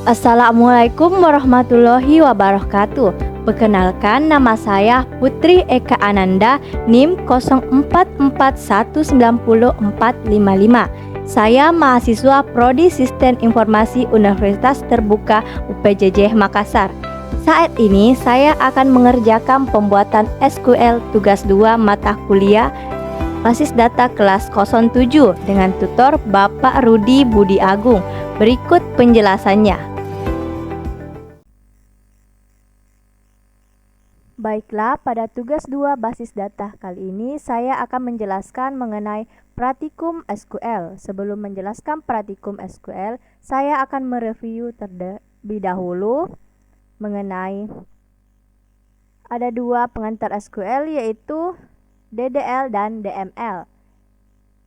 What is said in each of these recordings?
Assalamualaikum warahmatullahi wabarakatuh. Perkenalkan, nama saya Putri Eka Ananda, NIM 0441904455. Saya mahasiswa Prodi Sistem Informasi Universitas Terbuka UPJJ Makassar. Saat ini saya akan mengerjakan pembuatan SQL tugas 2 mata kuliah Basis Data kelas 07 dengan tutor Bapak Rudi Budi Agung. Berikut penjelasannya. Baiklah, pada tugas 2 basis data kali ini saya akan menjelaskan mengenai praktikum SQL. Sebelum menjelaskan praktikum SQL, saya akan mereview terlebih dahulu mengenai ada dua pengantar SQL, yaitu DDL dan DML.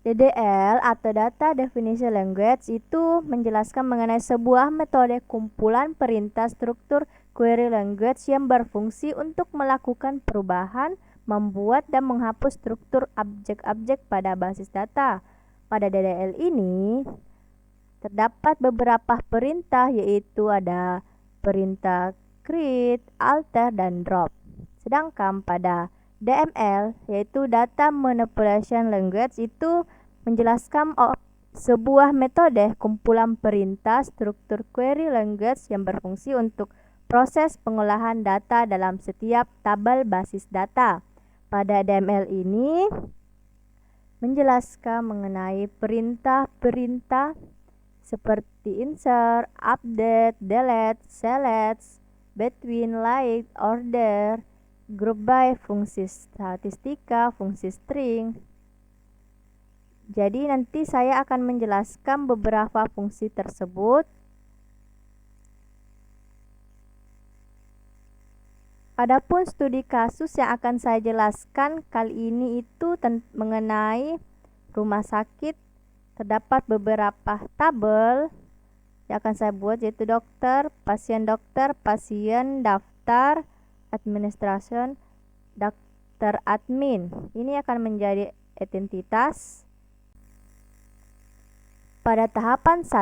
DDL atau Data Definition Language itu menjelaskan mengenai sebuah metode kumpulan perintah struktur query language yang berfungsi untuk melakukan perubahan, membuat dan menghapus struktur objek-objek pada basis data. Pada DDL ini terdapat beberapa perintah, yaitu ada perintah create, alter, dan drop. Sedangkan pada DML, yaitu Data Manipulation Language, itu menjelaskan sebuah metode kumpulan perintah struktur query language yang berfungsi untuk proses pengolahan data dalam setiap tabel basis data. Pada DML ini menjelaskan mengenai perintah-perintah seperti insert, update, delete, select, between, like, order, group by, fungsi statistika, fungsi string. Jadi nanti saya akan menjelaskan beberapa fungsi tersebut. Adapun studi kasus yang akan saya jelaskan kali ini itu mengenai rumah sakit. Terdapat beberapa tabel yang akan saya buat, yaitu dokter, pasien, daftar, administration, daftar admin. Ini akan menjadi identitas. Pada tahapan 1,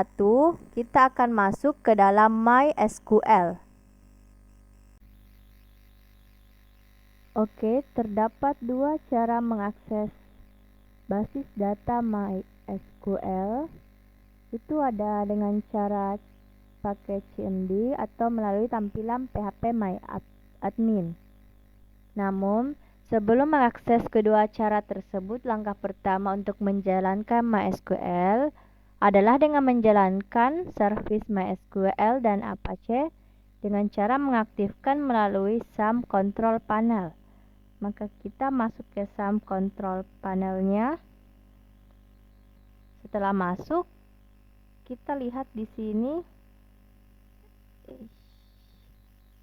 kita akan masuk ke dalam MySQL. Oke, terdapat dua cara mengakses basis data MySQL. Itu ada dengan cara pakai CMD atau melalui tampilan PHP MyAdmin. Namun, sebelum mengakses kedua cara tersebut, langkah pertama untuk menjalankan MySQL adalah dengan menjalankan service MySQL dan Apache dengan cara mengaktifkan melalui SAM Control Panel. Maka kita masuk ke SAM Control Panelnya. Setelah masuk, kita lihat di sini.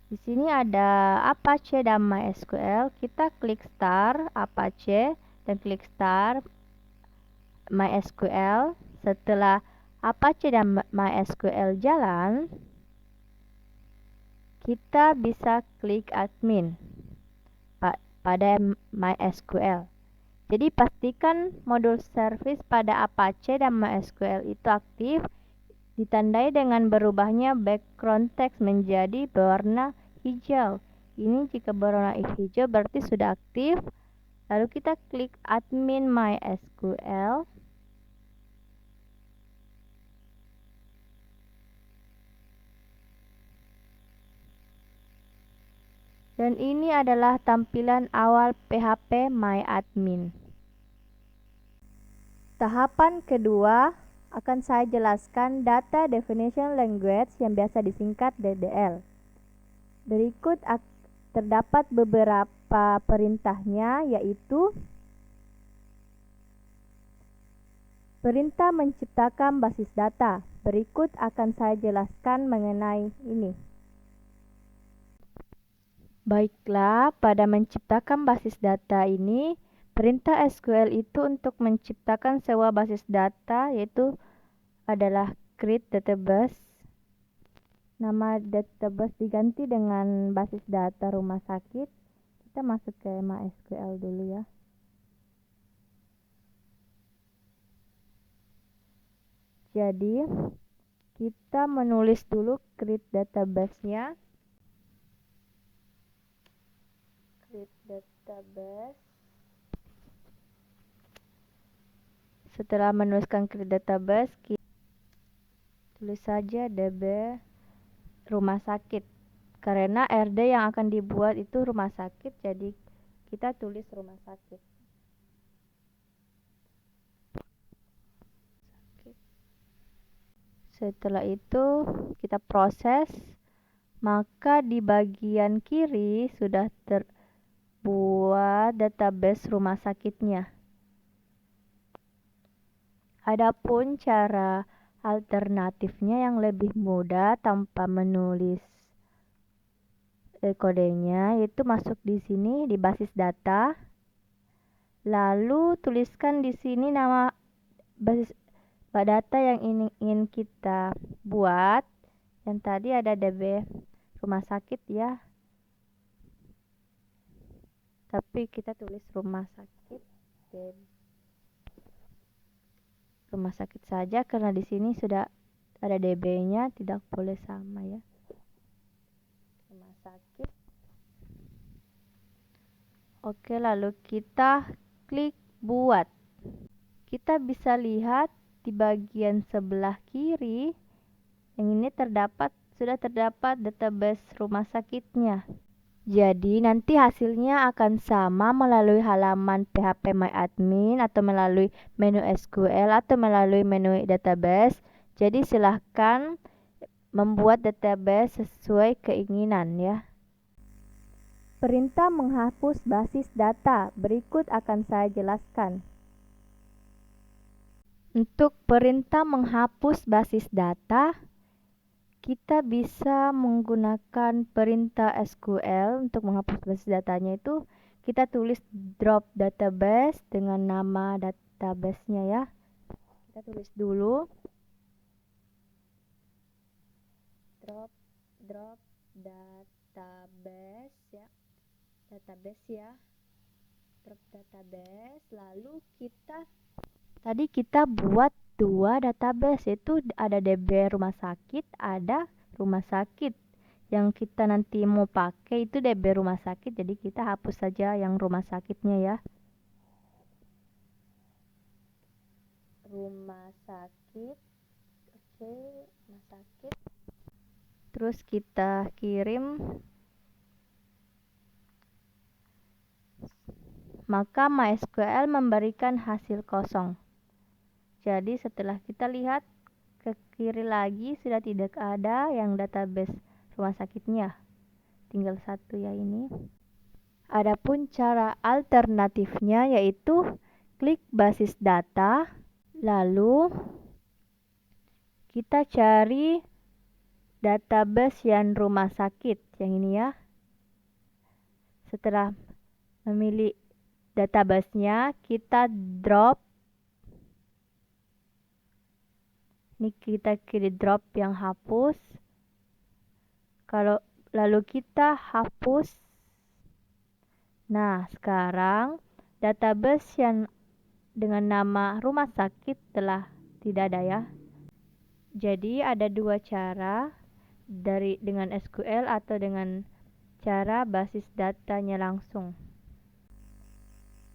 Di sini ada Apache dan MySQL. Kita klik Start Apache dan klik Start MySQL. Setelah Apache dan MySQL jalan, kita bisa klik Admin pada MySQL. Jadi pastikan modul service pada Apache dan MySQL itu aktif, ditandai dengan berubahnya background text menjadi berwarna hijau. Ini jika berwarna hijau berarti sudah aktif. Lalu kita klik Admin MySQL. Dan ini adalah tampilan awal PHP MyAdmin. Tahapan kedua akan saya jelaskan Data Definition Language yang biasa disingkat DDL. Berikut terdapat beberapa perintahnya, yaitu perintah menciptakan basis data. Berikut akan saya jelaskan mengenai ini. Baiklah, pada menciptakan basis data ini, perintah SQL itu untuk menciptakan sebuah basis data, yaitu adalah create database. Nama database diganti dengan basis data rumah sakit. Kita masuk ke MySQL dulu ya. Jadi kita menulis dulu create database-nya. Create database. Setelah menuliskan create database, kita tulis saja DB rumah sakit. Karena RD yang akan dibuat itu rumah sakit, jadi kita tulis rumah sakit. Setelah itu kita proses, maka di bagian kiri sudah terbuat database rumah sakitnya. Adapun cara alternatifnya yang lebih mudah tanpa menulis kodenya, yaitu masuk di sini di basis data, lalu tuliskan di sini nama basis data yang ingin kita buat. Yang tadi ada DB rumah sakit ya, tapi kita tulis rumah sakit saja karena di sini sudah ada DB-nya, tidak boleh sama ya. Rumah sakit. Oke, lalu kita klik buat. Kita bisa lihat di bagian sebelah kiri yang ini sudah terdapat database rumah sakitnya. Jadi nanti hasilnya akan sama melalui halaman PHP MyAdmin atau melalui menu SQL atau melalui menu database. Jadi silahkan membuat database sesuai keinginan ya. Perintah menghapus basis data berikut akan saya jelaskan. Untuk perintah menghapus basis data, kita bisa menggunakan perintah SQL untuk menghapus basis datanya itu. Kita tulis drop database dengan nama database-nya ya. Kita tulis dulu drop database ya. Drop database, lalu tadi kita buat dua database, itu ada DB rumah sakit, ada rumah sakit. Yang kita nanti mau pakai itu DB rumah sakit, jadi kita hapus saja yang rumah sakitnya ya. Rumah sakit. Oke, rumah sakit. Terus kita kirim. Maka MySQL memberikan hasil kosong. Jadi setelah kita lihat ke kiri lagi sudah tidak ada yang database rumah sakitnya. Tinggal satu ya ini. Adapun cara alternatifnya yaitu klik basis data, lalu kita cari database yang rumah sakit yang ini ya. Setelah memilih database-nya, kita drop. Ini kita klik drop yang hapus. Lalu kita hapus. Nah, sekarang database yang dengan nama rumah sakit telah tidak ada ya. Jadi ada dua cara, dengan SQL atau dengan cara basis datanya langsung.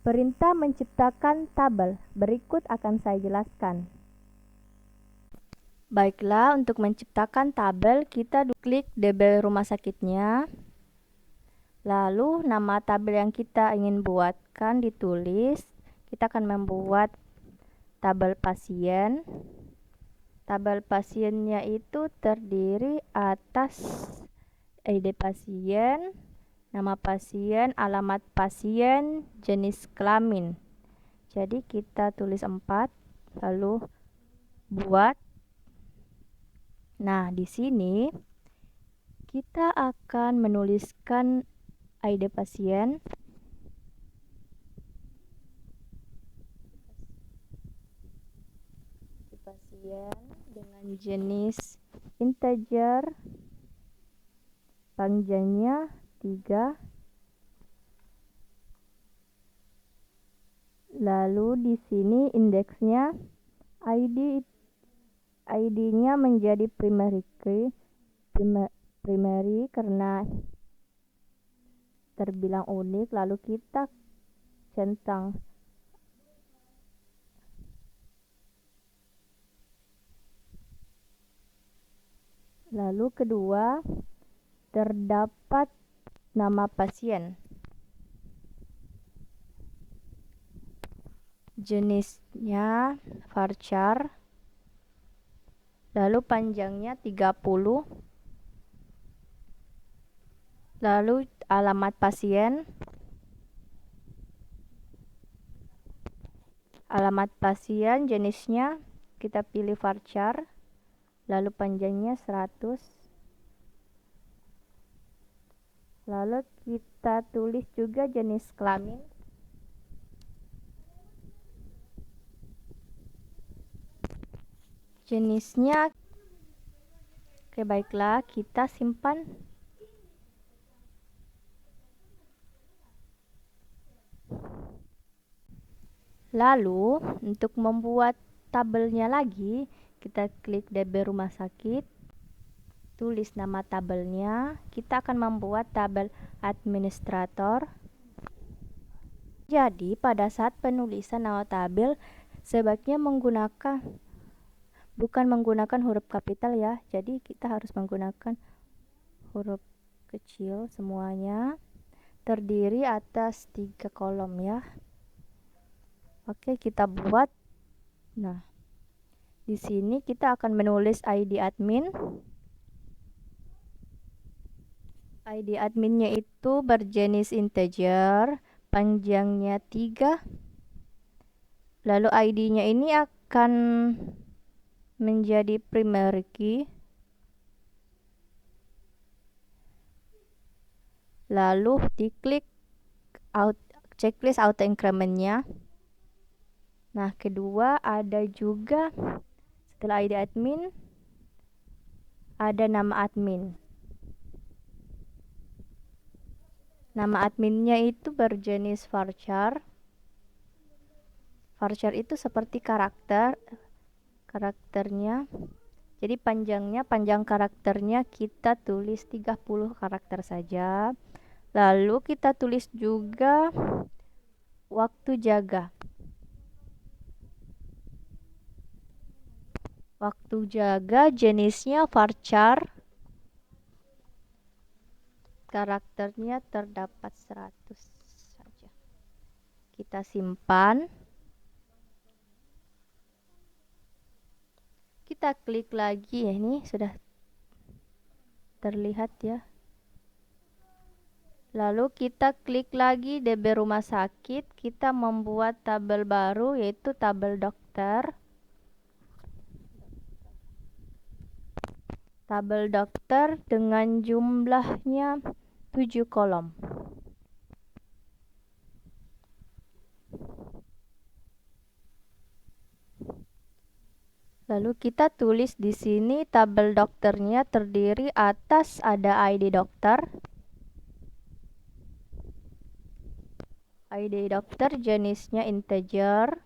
Perintah menciptakan tabel berikut akan saya jelaskan. Baiklah, untuk menciptakan tabel kita klik DB rumah sakitnya. Lalu nama tabel yang kita ingin buatkan ditulis. Kita akan membuat tabel pasien. Tabel pasiennya itu terdiri atas ID pasien, nama pasien, alamat pasien, jenis kelamin. Jadi kita tulis 4, lalu buat. Nah, di sini kita akan menuliskan ID pasien. Dengan jenis integer, panjangnya 3. Lalu di sini indeksnya ID ID-nya menjadi primary key, primary karena terbilang unik, lalu kita centang. Lalu kedua, terdapat nama pasien. Jenisnya varchar. Lalu panjangnya 30. Lalu alamat pasien. Alamat pasien jenisnya kita pilih varchar. Lalu panjangnya 100. Lalu kita tulis juga jenis kelamin. Jenisnya. Oke, baiklah, kita simpan. Lalu untuk membuat tabelnya lagi, kita klik DB rumah sakit, tulis nama tabelnya. Kita akan membuat tabel administrator. Jadi pada saat penulisan nama tabel sebaiknya bukan menggunakan huruf kapital ya. Jadi kita harus menggunakan huruf kecil semuanya, terdiri atas 3 kolom ya. Oke, kita buat. Nah, di sini kita akan menulis ID admin. ID adminnya itu berjenis integer, panjangnya 3. Lalu ID-nya ini akan menjadi primary key. Lalu diklik checklist auto increment-nya. Nah, kedua ada juga setelah ID admin ada nama admin. Nama adminnya itu berjenis varchar. Varchar itu seperti karakternya. Jadi panjang karakternya kita tulis 30 karakter saja. Lalu kita tulis juga waktu jaga. Waktu jaga jenisnya varchar. Karakternya terdapat 100 saja. Kita simpan. Kita klik lagi ya, ini sudah terlihat ya. Lalu kita klik lagi DB rumah sakit, kita membuat tabel baru yaitu tabel dokter. Tabel dokter dengan jumlahnya 7 kolom. Lalu kita tulis di sini tabel dokternya terdiri atas ada ID dokter. ID dokter jenisnya integer.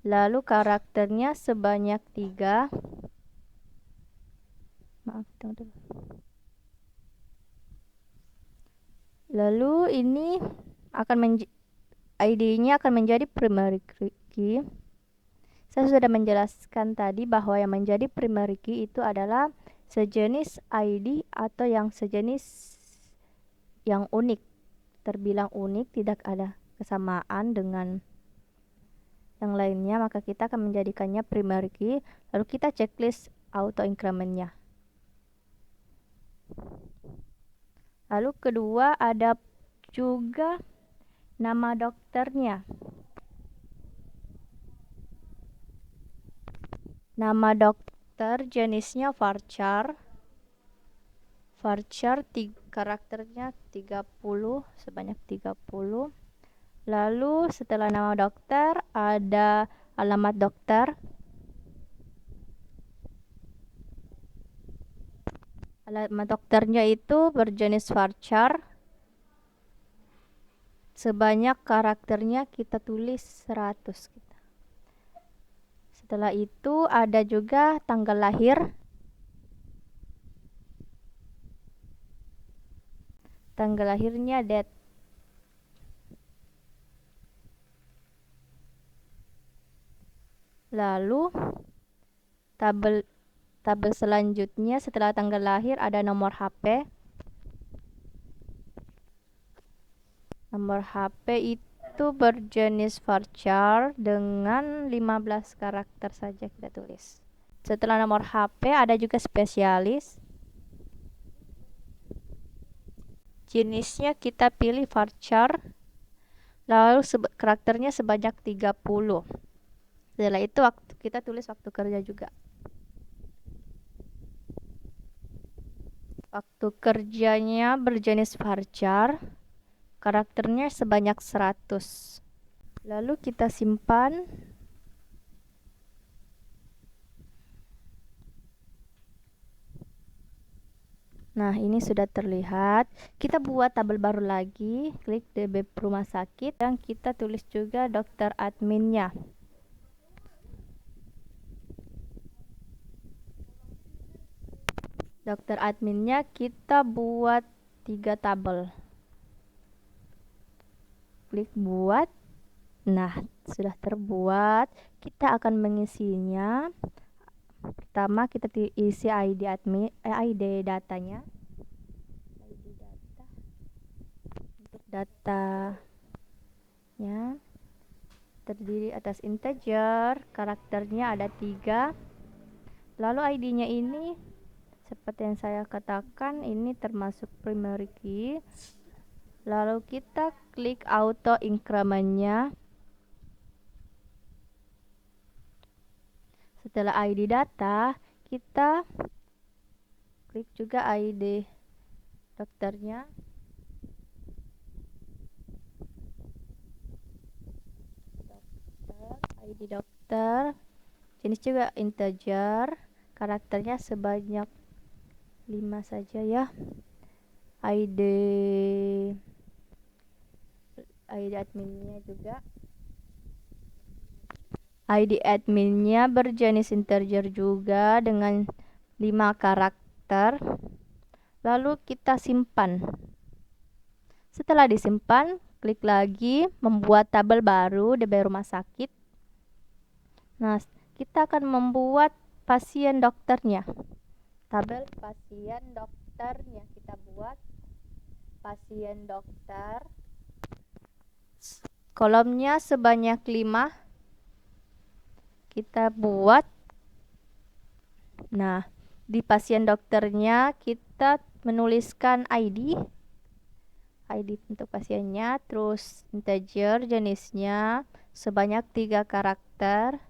Lalu karakternya sebanyak 3. Maaf, tunggu dulu. Lalu ini ID-nya akan menjadi primary key. Saya sudah menjelaskan tadi bahwa yang menjadi primary key itu adalah sejenis ID atau yang sejenis yang unik, terbilang unik, tidak ada kesamaan dengan yang lainnya, maka kita akan menjadikannya primary key. Lalu kita checklist auto increment-nya. Lalu kedua ada juga nama dokternya. Nama dokter jenisnya varchar. Varchar karakternya 30, sebanyak 30. Lalu setelah nama dokter ada alamat dokter. Alamat dokternya itu berjenis varchar. Sebanyak karakternya kita tulis 100. Setelah itu ada juga tanggal lahir. Tanggal lahirnya date. Lalu tabel selanjutnya setelah tanggal lahir ada nomor HP. Nomor HP itu berjenis varchar dengan 15 karakter saja kita tulis. Setelah nomor HP ada juga spesialis. Jenisnya kita pilih varchar. Lalu karakternya sebanyak 30. Setelah itu kita tulis waktu kerja juga. Waktu kerjanya berjenis varchar. Karakternya sebanyak 100. Lalu kita simpan. Nah, ini sudah terlihat. Kita buat tabel baru lagi. Klik DB rumah sakit dan kita tulis juga dokter adminnya. Dokter adminnya kita buat 3 tabel. Klik buat. Nah, sudah terbuat. Kita akan mengisinya. Pertama kita isi ID admin, ID datanya. ID data. Untuk datanya terdiri atas integer, karakternya ada 3. Lalu ID-nya ini seperti yang saya katakan, ini termasuk primary key. Lalu kita klik auto increment-nya. Setelah ID data, kita klik juga ID dokternya. ID dokter. Jenis juga integer. Karakternya sebanyak 5 saja ya. ID adminnya juga. ID adminnya berjenis integer juga dengan 5 karakter. Lalu kita simpan. Setelah disimpan, klik lagi membuat tabel baru DB rumah sakit. Nah, kita akan membuat pasien dokternya. Tabel pasien dokternya kita buat. Pasien dokter. Kolomnya sebanyak 5. Kita buat. Nah, di pasien dokternya kita menuliskan ID untuk pasiennya, terus integer jenisnya sebanyak 3 karakter.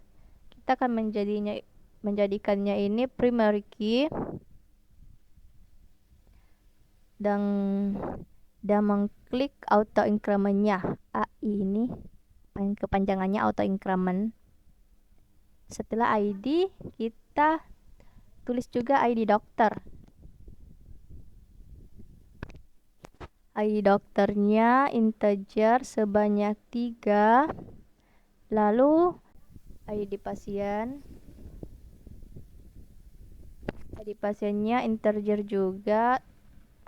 Kita akan menjadikannya ini primary key dan mengklik auto increment-nya. ini kepanjangannya auto increment. Setelah ID, kita tulis juga ID dokter. ID dokternya integer sebanyak 3. Lalu ID pasien. ID pasiennya integer juga,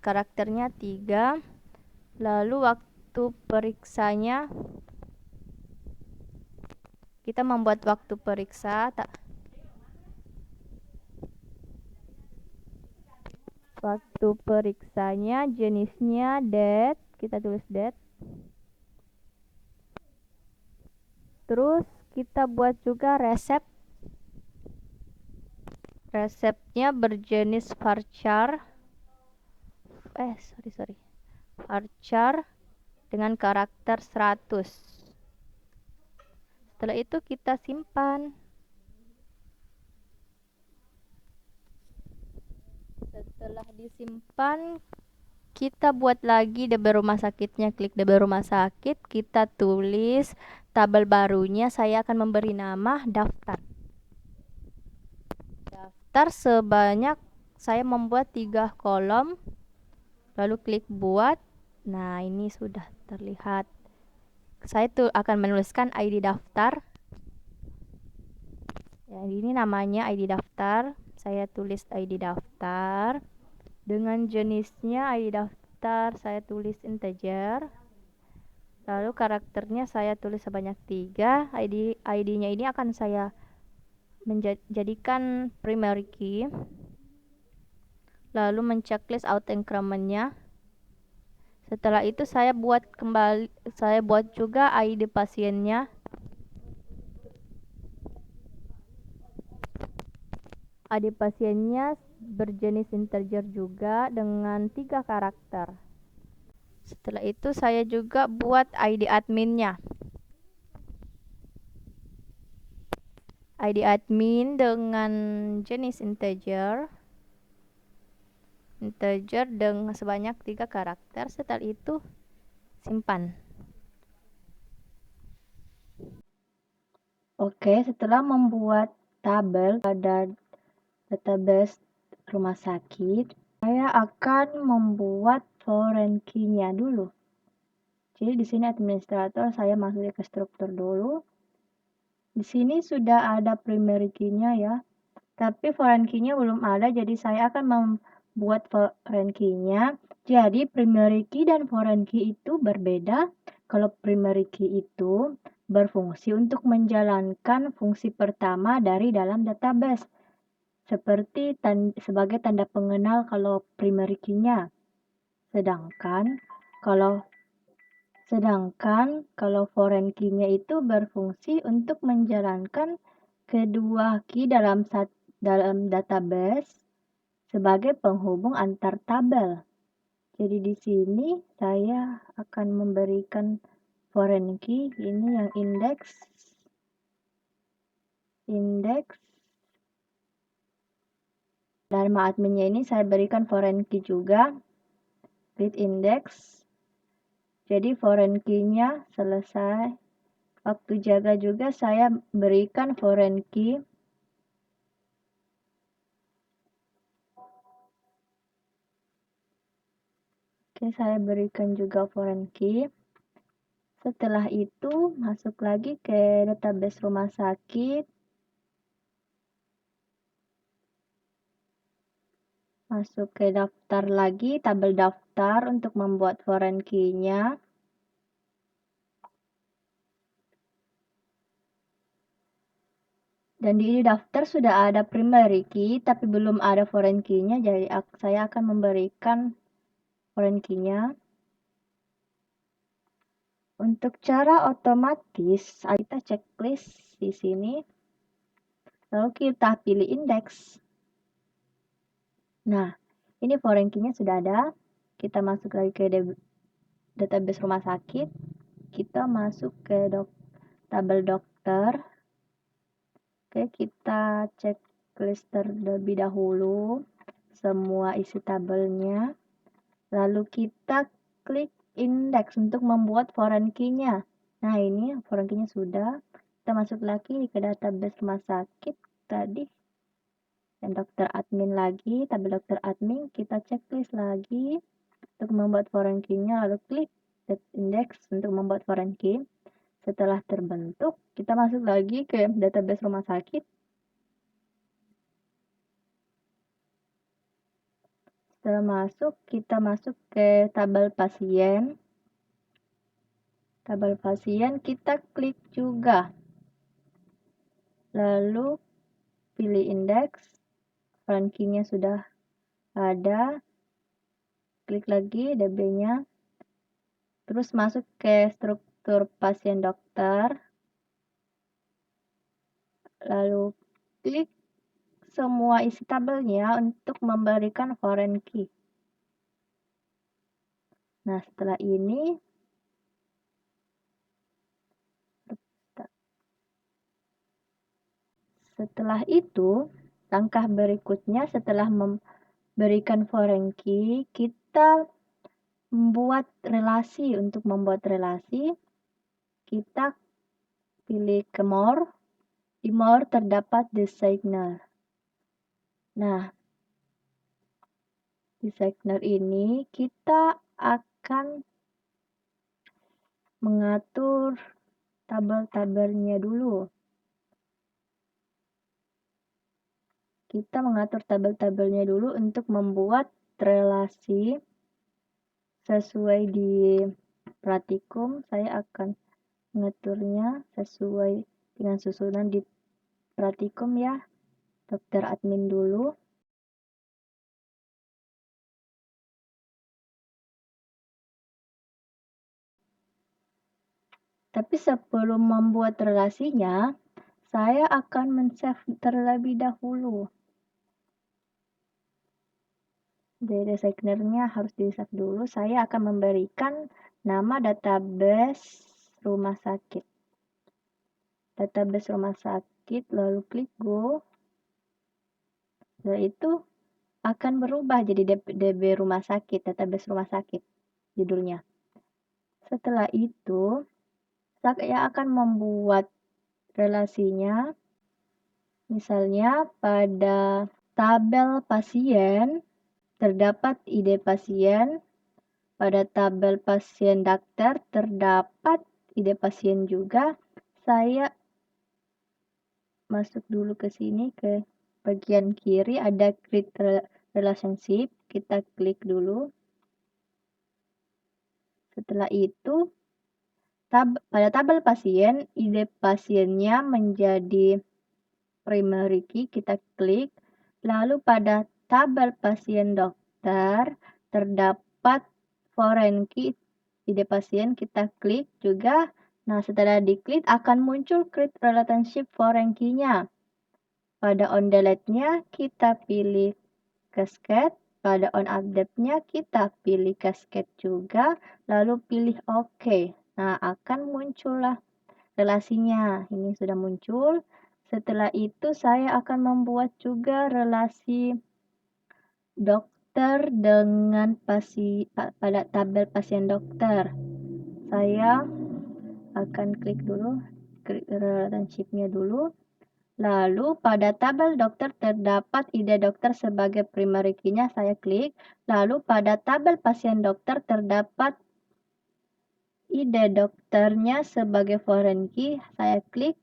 karakternya 3. Lalu waktu periksanya, kita membuat waktu periksa. Waktu periksanya jenisnya date, kita tulis date. Terus kita buat juga resep. Resepnya berjenis varchar. Varchar dengan karakter 100. Setelah itu kita simpan. Setelah disimpan, kita buat lagi DB rumah sakitnya. Klik DB rumah sakit, kita tulis tabel barunya. Saya akan memberi nama daftar. Daftar sebanyak, saya membuat 3 kolom. Lalu klik buat. Nah, ini sudah terlihat. Saya tuh akan menuliskan ID daftar. Ya, ini namanya ID daftar. Saya tulis ID daftar. Dengan jenisnya ID daftar saya tulis integer. Lalu karakternya saya tulis sebanyak 3. ID-nya ini akan saya menjadikan primary key. Lalu menceklis auto increment-nya. Setelah itu saya buat juga ID pasiennya. ID pasiennya berjenis integer juga dengan 3 karakter. Setelah itu saya juga buat ID adminnya. ID admin dengan jenis integer dengan sebanyak 3 karakter. Setelah itu simpan. Oke, setelah membuat tabel pada database rumah sakit, saya akan membuat foreign key-nya dulu. Jadi di sini administrator, saya masuk ke struktur dulu. Di sini sudah ada primary key-nya ya. Tapi foreign key-nya belum ada, jadi saya akan membuat foreign key-nya. Jadi primary key dan foreign key itu berbeda. Kalau primary key itu berfungsi untuk menjalankan fungsi pertama dari dalam database, seperti sebagai tanda pengenal kalau primary key-nya. Sedangkan kalau foreign key-nya itu berfungsi untuk menjalankan kedua key dalam database sebagai penghubung antar tabel. Jadi di sini saya akan memberikan foreign key ini yang index. Dharma adminnya ini saya berikan foreign key juga, read index. Jadi foreign key-nya selesai. Waktu jaga juga saya berikan foreign key. Oke, saya berikan juga foreign key. Setelah itu masuk lagi ke database rumah sakit. Masuk ke daftar lagi, tabel daftar untuk membuat foreign key-nya. Dan di daftar sudah ada primary key, tapi belum ada foreign key-nya, jadi saya akan memberikan foreign key-nya. Untuk cara otomatis, kita checklist di sini. Lalu kita pilih index. Nah, ini foreign key-nya sudah ada. Kita masuk lagi ke database rumah sakit. Kita masuk ke tabel dokter. Oke, kita checklist terlebih dahulu semua isi tabelnya. Lalu kita klik index untuk membuat foreign key-nya. Nah, ini foreign key-nya sudah. Kita masuk lagi ke database rumah sakit tadi. Dan dokter admin lagi, tabel dokter admin, kita checklist lagi untuk membuat foreign key-nya. Lalu klik index untuk membuat foreign key. Setelah terbentuk, kita masuk lagi ke database rumah sakit. Setelah masuk, kita masuk ke tabel pasien. Tabel pasien kita klik juga. Lalu pilih indeks. Foreign key-nya sudah ada. Klik lagi DB-nya. Terus masuk ke struktur pasien dokter. Lalu klik semua isi tabelnya untuk memberikan foreign key. Nah, setelah ini langkah berikutnya setelah memberikan foreign key, kita membuat relasi. Untuk membuat relasi, kita pilih ke more. Di more terdapat designer. Nah, designer ini kita akan mengatur tabel-tabelnya dulu. kita mengatur tabel-tabelnya dulu untuk membuat relasi sesuai di praktikum. Saya akan mengaturnya sesuai dengan susunan di praktikum ya. Daftar admin dulu. Tapi sebelum membuat relasinya, saya akan men-save terlebih dahulu. Dari designernya harus di-save dulu. Saya akan memberikan nama database rumah sakit. Database rumah sakit, lalu klik go. Setelah itu akan berubah jadi DB rumah sakit, database rumah sakit judulnya. Setelah itu, saya akan membuat relasinya. Misalnya pada tabel pasien terdapat ID pasien, pada tabel pasien dokter terdapat ID pasien juga. Saya masuk dulu ke sini ke bagian kiri ada create relationship, kita klik dulu. Setelah itu pada tabel pasien ID pasiennya menjadi primary key, kita klik. Lalu pada tabel pasien dokter terdapat foreign key ID pasien, kita klik juga. Nah, setelah diklik akan muncul create relationship foreign key-nya. Pada on delete-nya kita pilih cascade, pada on update-nya kita pilih cascade juga, lalu pilih OK. Nah, akan muncullah relasinya. Ini sudah muncul. Setelah itu saya akan membuat juga relasi dokter dengan pada tabel pasien dokter. Saya akan klik dulu, klik relationship-nya dulu. Lalu pada tabel dokter terdapat ID dokter sebagai primary key-nya, saya klik. Lalu pada tabel pasien dokter terdapat ID dokternya sebagai foreign key, saya klik.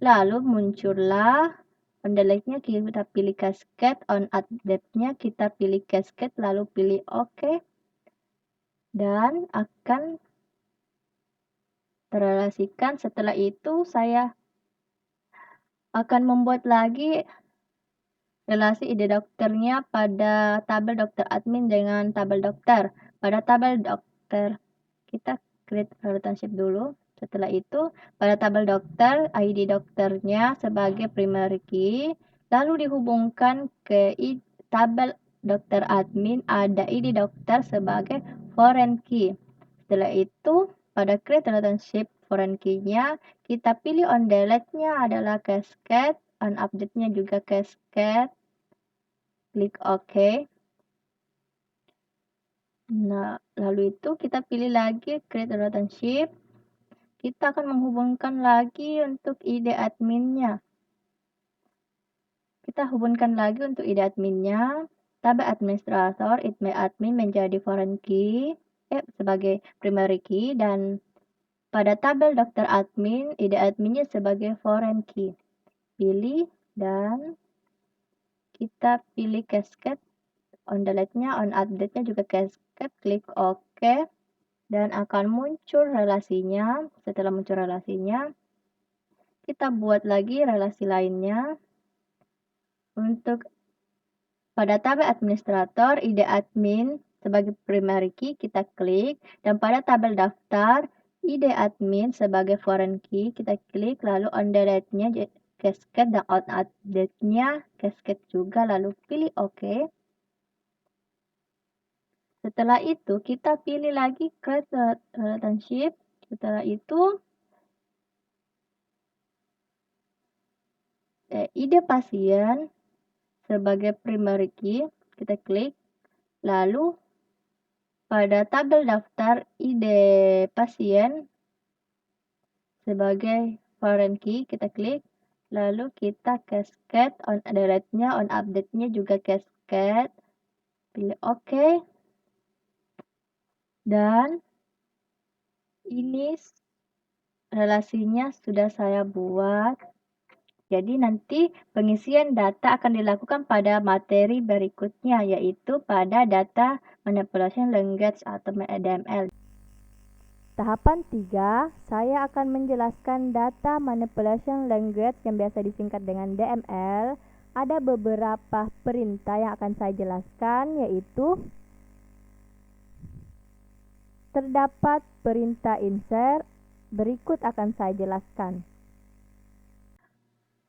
Lalu muncullah on delete-nya, kita pilih cascade, on update-nya kita pilih cascade, lalu pilih OK. Dan akan terrelasikan. Setelah itu saya akan membuat lagi relasi ID dokternya pada tabel dokter admin dengan tabel dokter. Pada tabel dokter kita create relationship dulu. Setelah itu pada tabel dokter ID dokternya sebagai primary key, lalu dihubungkan ke tabel dokter admin ada ID dokter sebagai foreign key. Setelah itu pada create relationship foreign key-nya kita pilih on delete-nya adalah cascade, on update-nya juga cascade, klik OK. Nah, lalu itu kita pilih lagi create relationship. Kita akan menghubungkan lagi untuk ID adminnya. Kita hubungkan lagi untuk ID adminnya. Tabel administrator, ID admin menjadi foreign key, sebagai primary key, dan pada tabel dokter admin, ID adminnya sebagai foreign key. Pilih dan kita pilih cascade, on delete-nya, on update-nya juga cascade, klik OK. Dan akan muncul relasinya. Setelah muncul relasinya, kita buat lagi relasi lainnya. Untuk pada tabel administrator, ID admin sebagai primary key, kita klik. Dan pada tabel daftar, ID admin sebagai foreign key, kita klik. Lalu on delete-nya cascade dan on update-nya cascade juga, lalu pilih OK. Setelah itu kita pilih lagi create relationship. Setelah itu ID pasien sebagai primary key, kita klik. Lalu pada tabel daftar ID pasien sebagai foreign key, kita klik. Lalu kita cascade, on delete-nya, on update-nya juga cascade, pilih OK. Dan ini relasinya sudah saya buat. Jadi nanti pengisian data akan dilakukan pada materi berikutnya, yaitu pada data manipulation language atau DML. Tahapan 3, saya akan menjelaskan data manipulation language yang biasa disingkat dengan DML. Ada beberapa perintah yang akan saya jelaskan, yaitu terdapat perintah insert, berikut akan saya jelaskan.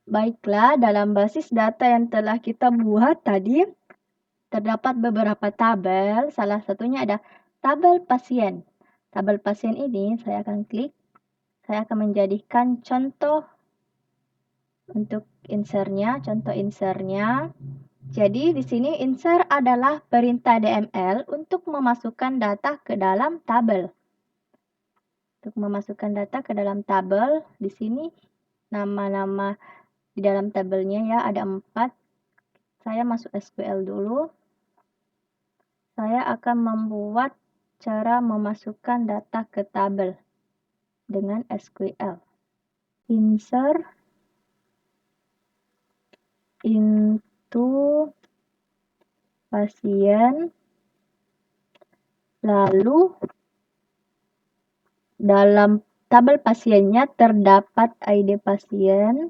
Baiklah, dalam basis data yang telah kita buat tadi, terdapat beberapa tabel, salah satunya ada tabel pasien. Tabel pasien ini saya akan klik, saya akan menjadikan contoh untuk insertnya, contoh insertnya. Jadi di sini insert adalah perintah DML untuk memasukkan data ke dalam tabel. Untuk memasukkan data ke dalam tabel, di sini nama-nama di dalam tabelnya ya ada 4. Saya masuk SQL dulu. Saya akan membuat cara memasukkan data ke tabel dengan SQL. Insert into pasien, lalu dalam tabel pasiennya terdapat ID pasien.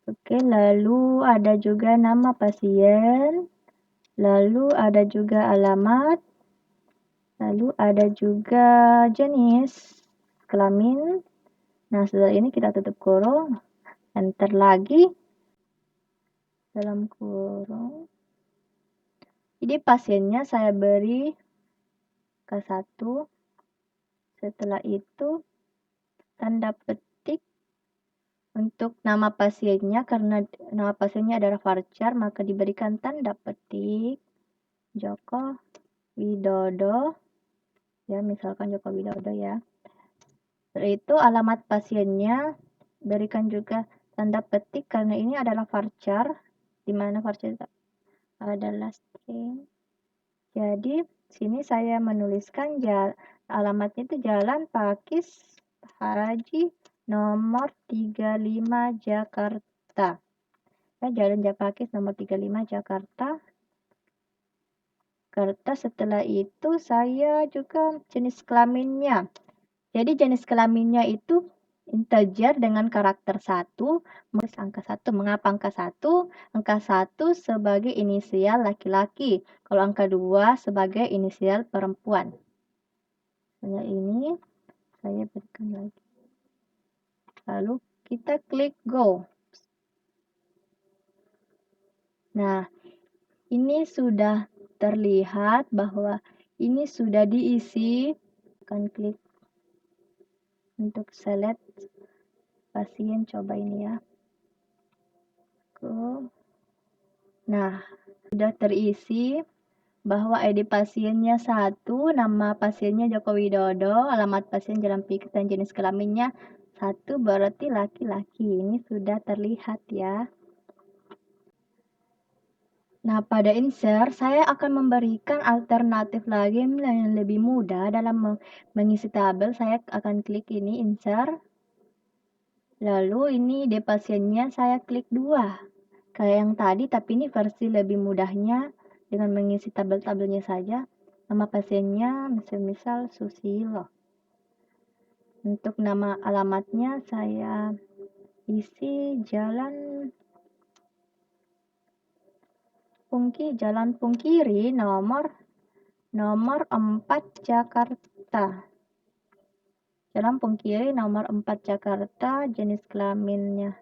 Oke, lalu ada juga nama pasien, lalu ada juga alamat, lalu ada juga jenis kelamin. Nah, setelah ini kita tutup kurung, enter lagi, dalam kurung. Jadi pasiennya saya beri K1. Setelah itu tanda petik untuk nama pasiennya, karena nama pasiennya adalah varchar, maka diberikan tanda petik Joko Widodo. Ya, misalkan Joko Widodo ya. Setelah itu alamat pasiennya berikan juga tanda petik karena ini adalah varchar, di mana varchar adalah string. Jadi sini saya menuliskan alamatnya itu Jalan Pakis Haji nomor 35 Jakarta. Ya, Jalan Pakis nomor 35 Jakarta. Setelah itu saya juga jenis kelaminnya. Jadi jenis kelaminnya itu integer dengan karakter 1, angka 1. Mengapa angka 1? Angka 1 sebagai inisial laki-laki, kalau angka 2 sebagai inisial perempuan. Saya ini saya berikan lagi. Lalu kita klik go. Nah, ini sudah terlihat bahwa ini sudah diisi. Akan klik untuk select pasien, coba ini ya. Go. Nah, sudah terisi bahwa ID pasiennya 1, nama pasiennya Joko Widodo, alamat pasien Jalan Pikir dan jenis kelaminnya 1, berarti laki-laki. Ini sudah terlihat ya. Nah, pada insert saya akan memberikan alternatif lagi yang lebih mudah dalam mengisi tabel. Saya akan klik ini insert. Lalu ini di pasiennya saya klik 2. Kayak yang tadi, tapi ini versi lebih mudahnya dengan mengisi tabel-tabelnya saja. Nama pasiennya misal Susilo. Untuk nama alamatnya saya isi Jalan Pungkiri nomor 4 Jakarta. Jalan Pungkiri nomor 4 Jakarta, jenis kelaminnya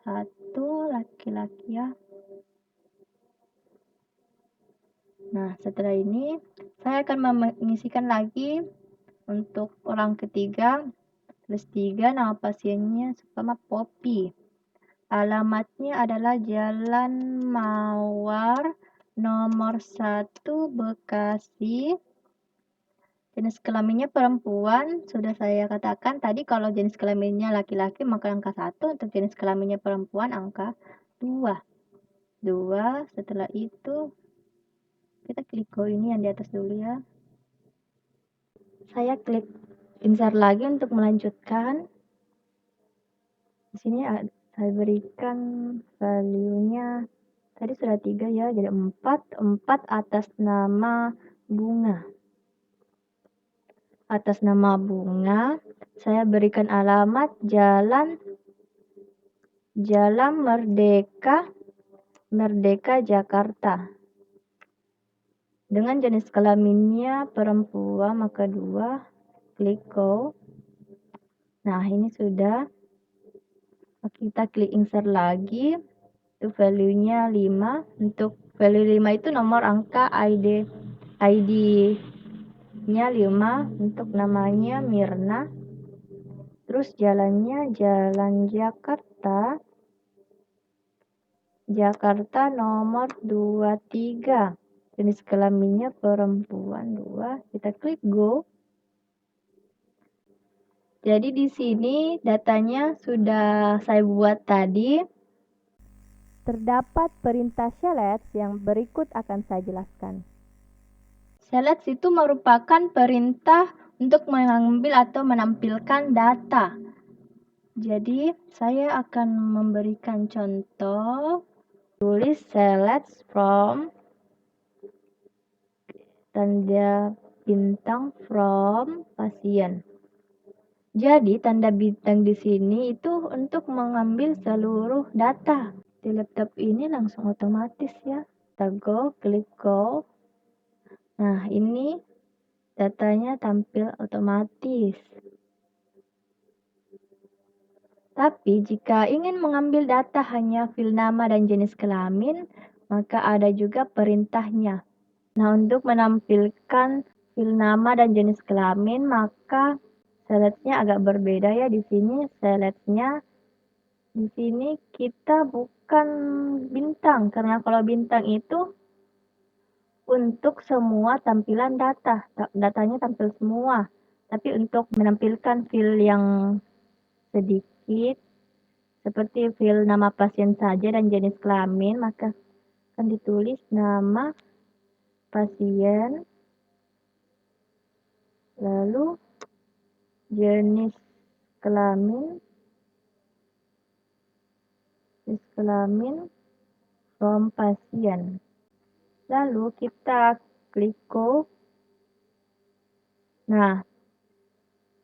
1, laki-laki ya. Nah, setelah ini saya akan mengisikan lagi untuk orang ketiga. Tulis 3, nama pasiennya sama Poppy. Alamatnya adalah Jalan Mawar nomor 1 Bekasi. Jenis kelaminnya perempuan, sudah saya katakan tadi kalau jenis kelaminnya laki-laki maka angka 1, untuk jenis kelaminnya perempuan angka 2. Setelah itu kita klik go ini yang di atas dulu ya. Saya klik insert lagi untuk melanjutkan. Di sini saya berikan value-nya tadi sudah 3 ya, jadi 4 atas nama bunga. Atas nama bunga, saya berikan alamat Jalan Merdeka Jakarta. Dengan jenis kelaminnya perempuan, maka 2, klik go. Nah, ini sudah. Kita klik insert lagi. Itu value-nya 5. Untuk value 5 itu nomor angka ID-nya 5. Untuk namanya Mirna. Terus jalannya Jalan Jakarta nomor 23. Jenis kelaminnya perempuan 2. Kita klik go. Jadi di sini datanya sudah saya buat tadi. Terdapat perintah select yang berikut akan saya jelaskan. Select itu merupakan perintah untuk mengambil atau menampilkan data. Jadi saya akan memberikan contoh. Tulis select from, tanda bintang from pasien. Jadi tanda bintang di sini itu untuk mengambil seluruh data. Di laptop ini langsung otomatis ya. Kita klik go. Nah, ini datanya tampil otomatis. Tapi jika ingin mengambil data hanya fil nama dan jenis kelamin, maka ada juga perintahnya. Nah, untuk menampilkan fil nama dan jenis kelamin, maka seletnya agak berbeda ya. Di sini seletnya di sini kita bukan bintang, karena kalau bintang itu untuk semua tampilan datanya tampil semua. Tapi untuk menampilkan fil yang sedikit seperti fil nama pasien saja dan jenis kelamin, maka akan ditulis nama pasien, lalu jenis kelamin from pasien. Lalu kita klik go. Nah,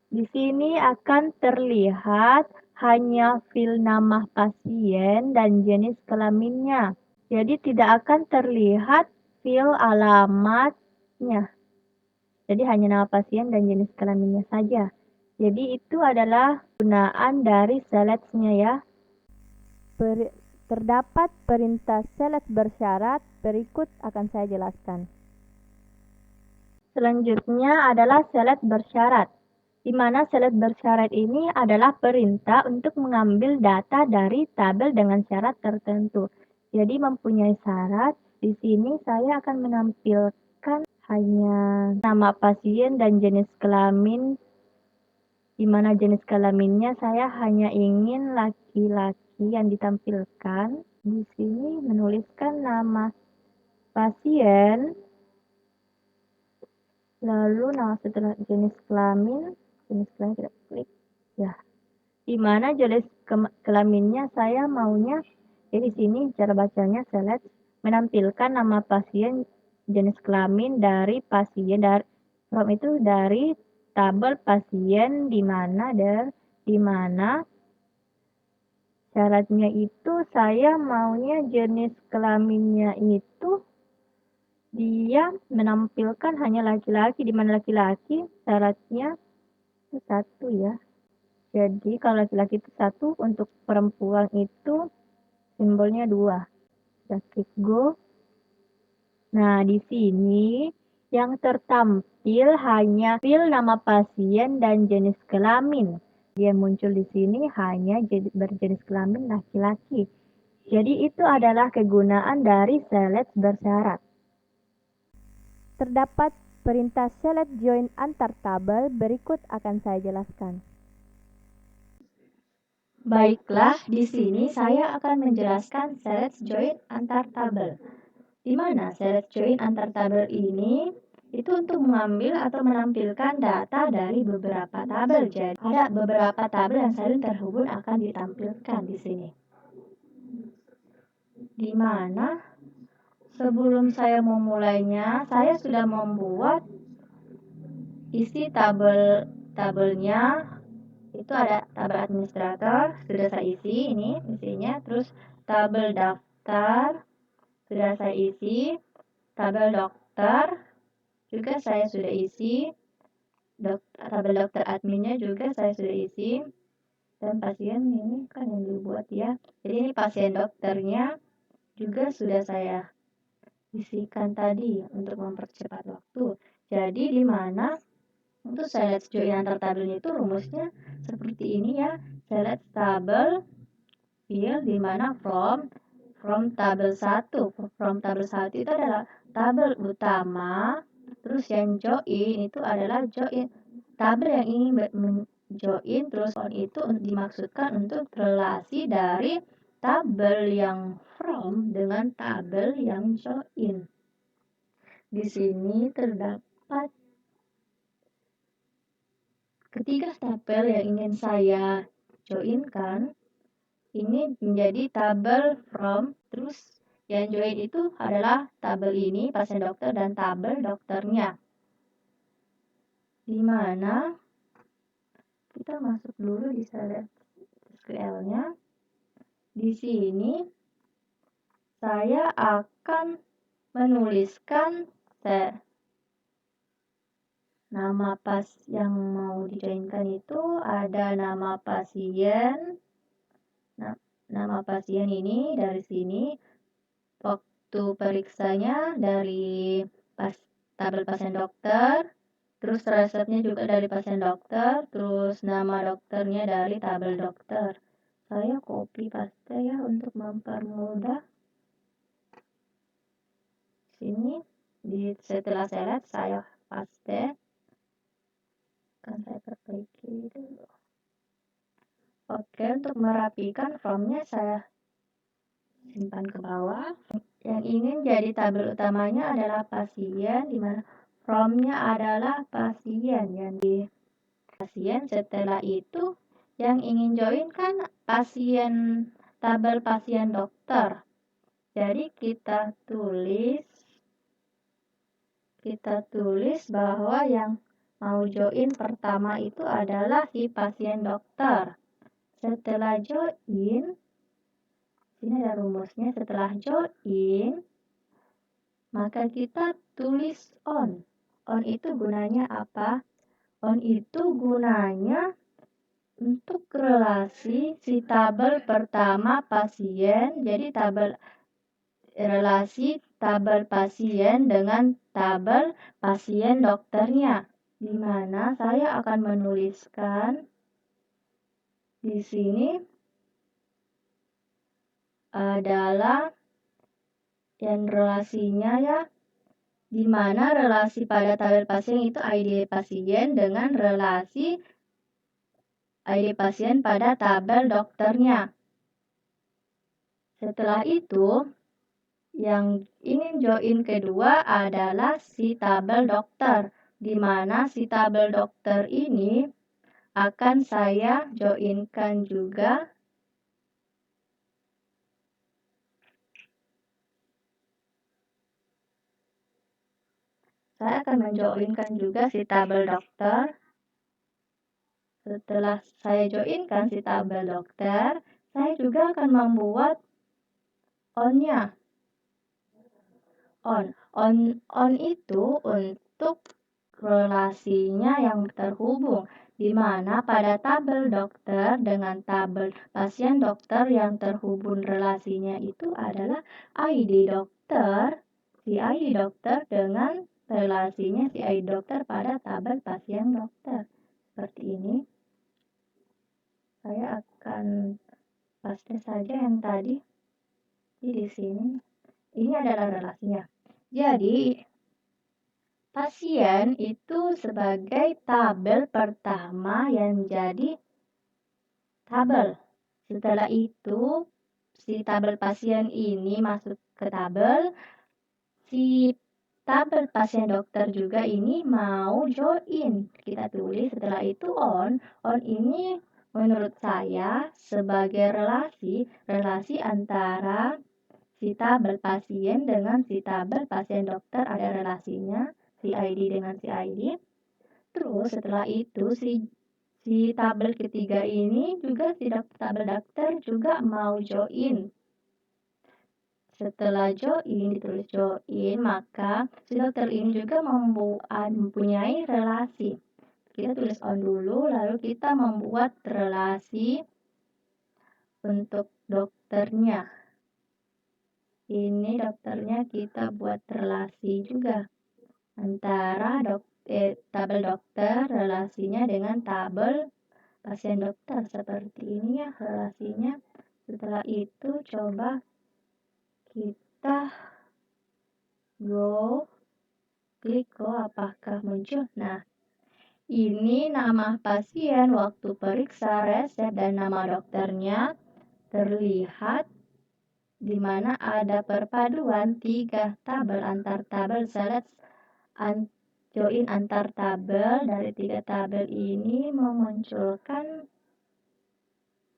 di sini akan terlihat hanya fil nama pasien dan jenis kelaminnya. Jadi tidak akan terlihat fil alamatnya. Jadi hanya nama pasien dan jenis kelaminnya saja. Jadi itu adalah gunaan dari select-nya ya. Terdapat perintah select bersyarat, berikut akan saya jelaskan. Selanjutnya adalah select bersyarat, di mana select bersyarat ini adalah perintah untuk mengambil data dari tabel dengan syarat tertentu. Jadi mempunyai syarat, di sini saya akan menampilkan hanya nama pasien dan jenis kelamin, di mana jenis kelaminnya saya hanya ingin laki-laki yang ditampilkan. Di sini menuliskan nama pasien, lalu nama setelah jenis kelamin kita klik ya. Di mana jenis kelaminnya saya maunya, jadi di sini cara bacanya select, menampilkan nama pasien, jenis kelamin dari pasien, from itu dari tabel pasien, di mana syaratnya itu saya maunya jenis kelaminnya itu dia menampilkan hanya laki-laki, di mana laki-laki syaratnya itu 1 ya. Jadi kalau laki-laki itu 1, untuk perempuan itu simbolnya 2. Kita klik go. Nah, di sini yang tertampil hanya fil nama pasien dan jenis kelamin. Dia muncul di sini hanya berjenis kelamin laki-laki. Jadi itu adalah kegunaan dari select bersyarat. Terdapat perintah select join antar tabel, berikut akan saya jelaskan. Baiklah, di sini saya akan menjelaskan select join antar tabel. Di mana select join antar tabel ini itu untuk mengambil atau menampilkan data dari beberapa tabel. Jadi ada beberapa tabel yang saling terhubung akan ditampilkan di sini. Di mana sebelum saya memulainya, saya sudah membuat isi tabelnya. Itu ada tabel administrator, sudah saya isi ini isinya, terus tabel daftar sudah saya isi, tabel dokter juga saya sudah isi, tabel dokter adminnya juga saya sudah isi, dan pasien ini kan yang dibuat ya, jadi ini pasien dokternya juga sudah saya isikan tadi untuk mempercepat waktu. Jadi di mana untuk select join antar tabelnya itu rumusnya seperti ini ya. Select tabel field di mana from tabel 1. From tabel 1 itu adalah tabel utama. Terus yang join itu adalah join tabel yang ingin join, terus on itu dimaksudkan untuk relasi dari tabel yang from dengan tabel yang join. Di sini terdapat ketiga tabel yang ingin saya joinkan. Ini menjadi tabel from, terus yang join itu adalah tabel ini, pasien dokter dan tabel dokternya. Di mana kita masuk dulu di select SQL-nya. Di sini saya akan menuliskan nama pas yang mau dijoinkan itu ada nama pasien. Nama pasien ini dari sini, waktu periksanya dari tabel pasien dokter, terus resepnya juga dari pasien dokter, terus nama dokternya dari tabel dokter. Saya copy paste ya untuk mempermudah. Sini setelah select saya paste. Kan saya perbaiki dulu. Oke, untuk merapikan formnya saya simpan ke bawah. Yang ingin jadi tabel utamanya adalah pasien, di mana from-nya adalah pasien yang di pasien. Setelah itu yang ingin join kan pasien, tabel pasien dokter. Jadi kita tulis bahwa yang mau join pertama itu adalah si pasien dokter. Setelah join, ini ada rumusnya. Setelah join, maka kita tulis on. On itu gunanya apa? On itu gunanya untuk relasi si tabel pertama pasien. Jadi relasi tabel pasien dengan tabel pasien dokternya. Di mana saya akan menuliskan di sini adalah yang relasinya ya, di mana relasi pada tabel pasien itu ID pasien dengan relasi ID pasien pada tabel dokternya. Setelah itu, yang ingin join kedua adalah si tabel dokter, di mana si tabel dokter ini akan saya joinkan juga. Saya akan menjoinkan juga si tabel dokter. Setelah saya joinkan si tabel dokter, saya juga akan membuat on-nya. On itu untuk relasinya yang terhubung, di mana pada tabel dokter dengan tabel pasien dokter yang terhubung relasinya itu adalah ID dokter, si ID dokter dengan relasinya si ID dokter pada tabel pasien dokter. Seperti ini. Saya akan paste saja yang tadi. Di sini. Ini adalah relasinya. Jadi, pasien itu sebagai tabel pertama yang jadi tabel. Setelah itu, si tabel pasien ini masuk ke tabel. Si tabel pasien dokter juga ini mau join. Kita tulis setelah itu on. On ini menurut saya sebagai relasi antara si tabel pasien dengan si tabel pasien dokter, ada relasinya si ID dengan si ID. Terus setelah itu si tabel ketiga ini juga si tabel dokter juga mau join. Setelah join, ditulis join, maka si dokter ini juga mempunyai relasi. Kita tulis on dulu, lalu kita membuat relasi untuk dokternya. Ini dokternya kita buat relasi juga antara tabel dokter relasinya dengan tabel pasien dokter, seperti ini ya relasinya. Setelah itu coba kita klik apakah muncul. Nah, ini nama pasien, waktu periksa, resep, dan nama dokternya terlihat di mana ada perpaduan 3 tabel antar tabel. Select join antar tabel. Dari 3 tabel ini memunculkan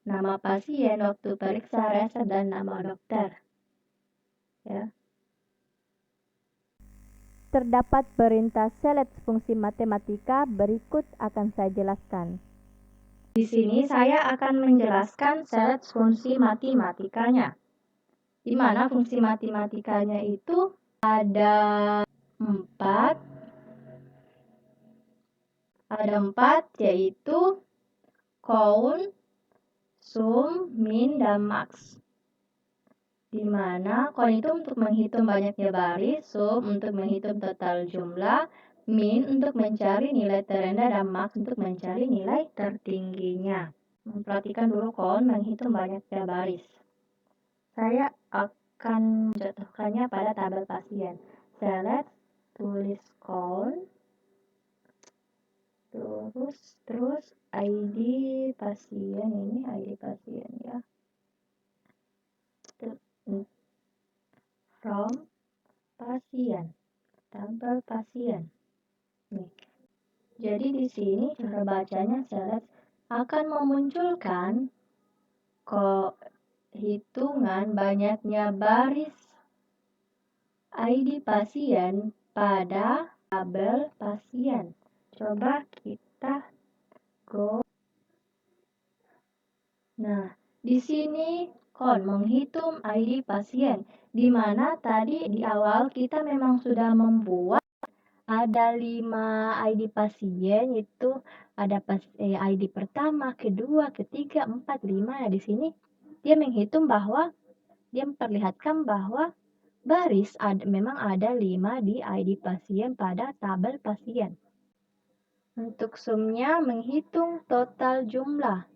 nama pasien, waktu periksa, resep, dan nama dokter. Ya. Terdapat perintah select fungsi matematika, berikut akan saya jelaskan. Di sini saya akan menjelaskan select fungsi matematikanya. Di mana fungsi matematikanya itu ada 4. Ada 4, yaitu count, sum, min, dan max. Di mana count itu untuk menghitung banyaknya baris, sum untuk menghitung total jumlah, min untuk mencari nilai terendah, dan max untuk mencari nilai tertingginya. Perhatikan dulu count menghitung banyaknya baris. Saya akan mencontohkannya pada tabel pasien. Select, tulis count, terus ID pasien, ini ID pasien ya. From pasien, tabel pasien. Nih. Jadi di sini cara bacanya select akan memunculkan hitungan banyaknya baris ID pasien pada tabel pasien. Coba kita go. Nah, di sini menghitung ID pasien, di mana tadi di awal kita memang sudah membuat ada 5 ID pasien, itu ada ID pertama, kedua, ketiga, 4, 5. Nah, di sini dia menghitung bahwa dia memperlihatkan bahwa baris memang ada 5 di ID pasien pada tabel pasien. Untuk sumnya menghitung total jumlah.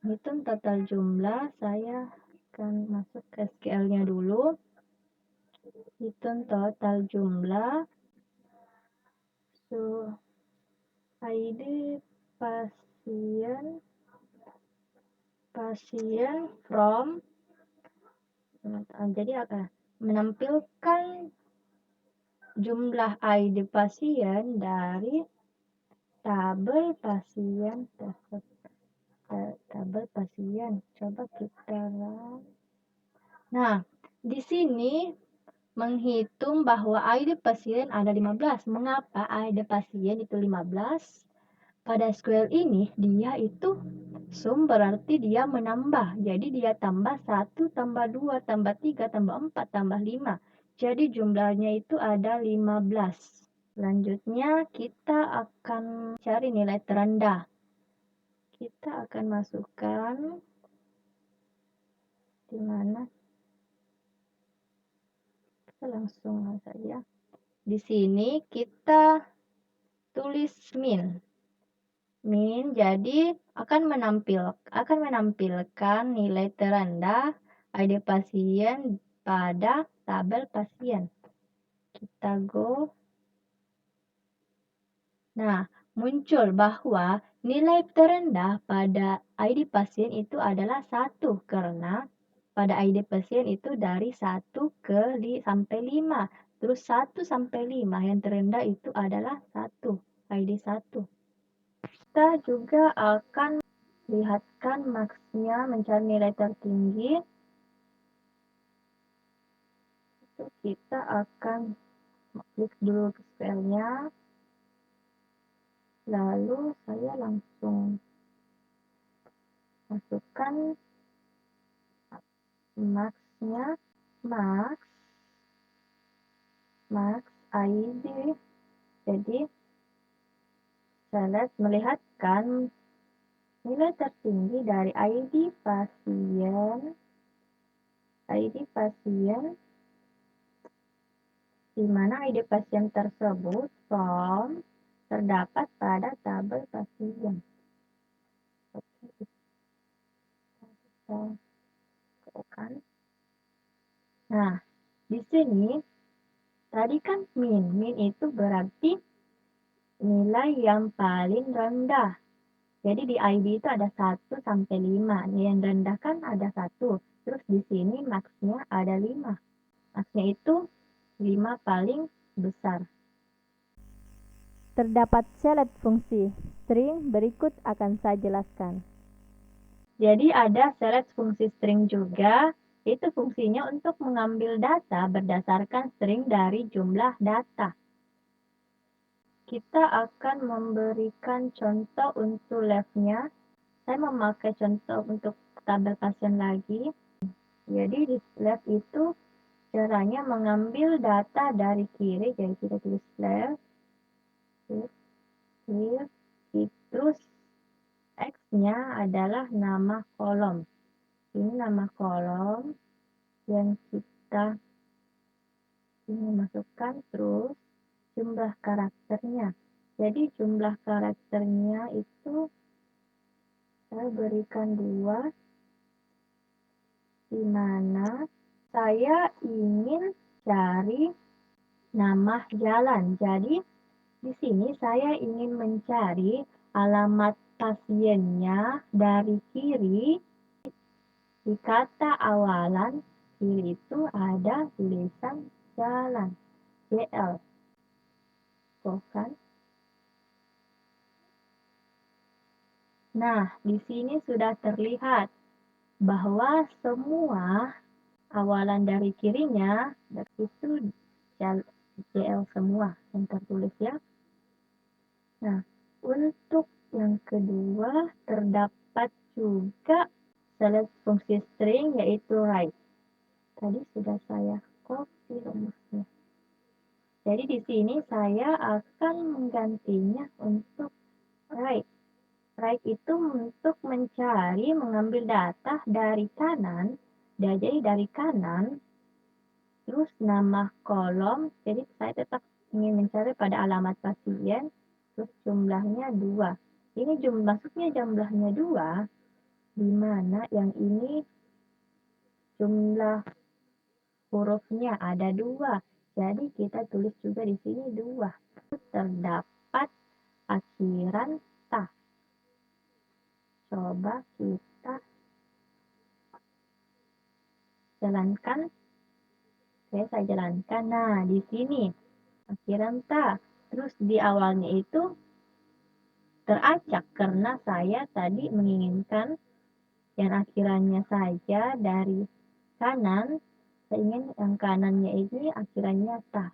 Hitung total jumlah, saya akan masuk ke SQL-nya dulu. Hitung total jumlah. ID pasien from. Jadi akan menampilkan jumlah ID pasien dari tabel pasien tersebut. Tabel pasien. Coba kita lihat. Nah, di sini menghitung bahwa ID pasien ada 15. Mengapa ID pasien itu 15? Pada SQL ini dia itu sum, berarti dia menambah. Jadi dia tambah 1, tambah 2, tambah 3, tambah 4, tambah 5. Jadi jumlahnya itu ada 15. Selanjutnya kita akan cari nilai terendah. Kita akan masukkan di mana? Kita langsung saja. Di sini kita tulis min. Jadi akan menampilkan nilai terendah ID pasien pada tabel pasien. Kita go. Nah, muncul bahwa nilai terendah pada ID pasien itu adalah 1, karena pada ID pasien itu dari 1 sampai 5. Terus 1 sampai 5, yang terendah itu adalah 1, ID 1. Kita juga akan lihatkan maksnya mencari nilai tertinggi. Itu kita akan klik dulu SQL-nya. Lalu saya langsung masukkan maksnya, max ID. Jadi select melihatkan nilai tertinggi dari ID pasien, di mana ID pasien tersebut from terdapat pada tabel pasien. Oke, kita tekan. Nah, di sini tadi kan min itu berarti nilai yang paling rendah. Jadi di ID itu ada 1 sampai 5. Yang rendah kan ada 1. Terus di sini maksnya ada 5. Maksnya itu 5 paling besar. Terdapat select fungsi string, berikut akan saya jelaskan. Jadi ada select fungsi string juga. Itu fungsinya untuk mengambil data berdasarkan string dari jumlah data. Kita akan memberikan contoh untuk left-nya. Saya memakai contoh untuk tabel pasien lagi. Jadi di left itu caranya mengambil data dari kiri. Jadi kita tulis left, here, terus X-nya adalah nama kolom. Ini nama kolom yang kita ingin masukkan, terus jumlah karakternya. Jadi jumlah karakternya itu saya berikan 2, di mana saya ingin cari nama jalan. Jadi di sini saya ingin mencari alamat pasiennya dari kiri. Di kata awalan kiri itu ada tulisan jalan, JL. Kan? Nah, di sini sudah terlihat bahwa semua awalan dari kirinya itu JL semua yang tertulis ya. Nah, untuk yang kedua terdapat juga select fungsi string yaitu right. Tadi sudah saya copy rumusnya. Jadi di sini saya akan menggantinya untuk right. Right itu untuk mencari, mengambil data dari kanan. Jadi dari kanan, terus nama kolom. Jadi saya tetap ingin mencari pada alamat pasien, terus jumlahnya 2. Ini maksudnya jumlahnya 2, di mana yang ini jumlah hurufnya ada 2. Jadi kita tulis juga di sini 2. Terdapat akhiran ta. Coba kita jalankan. Oke, saya jalankan. Nah, di sini akhiran ta. Terus di awalnya itu teracak karena saya tadi menginginkan yang akhirannya saja dari kanan. Saya ingin yang kanannya ini akhirannya ta.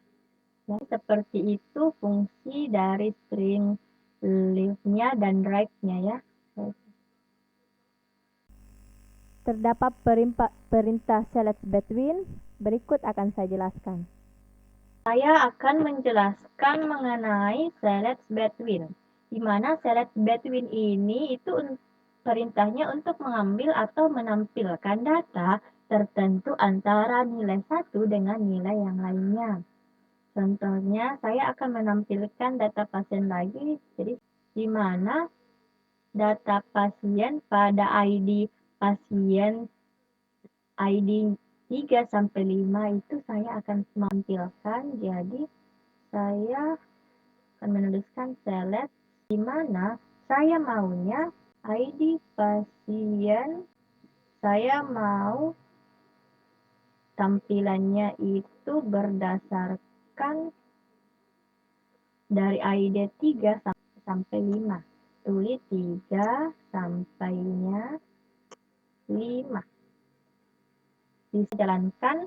Ya, seperti itu fungsi dari string left-nya dan right-nya ya. Terdapat perintah select between, berikut akan saya jelaskan. Saya akan menjelaskan mengenai select between, di mana select between ini itu perintahnya untuk mengambil atau menampilkan data tertentu antara nilai 1 dengan nilai yang lainnya. Contohnya, saya akan menampilkan data pasien lagi, jadi di mana data pasien pada ID pasien ID 3 sampai 5 itu saya akan menampilkan. Jadi saya akan menuliskan select, di mana saya maunya ID pasien, saya mau tampilannya itu berdasarkan menunjukkan dari ID 3 sampai 5. Tulis 3 sampainya 5. Bisa jalankan.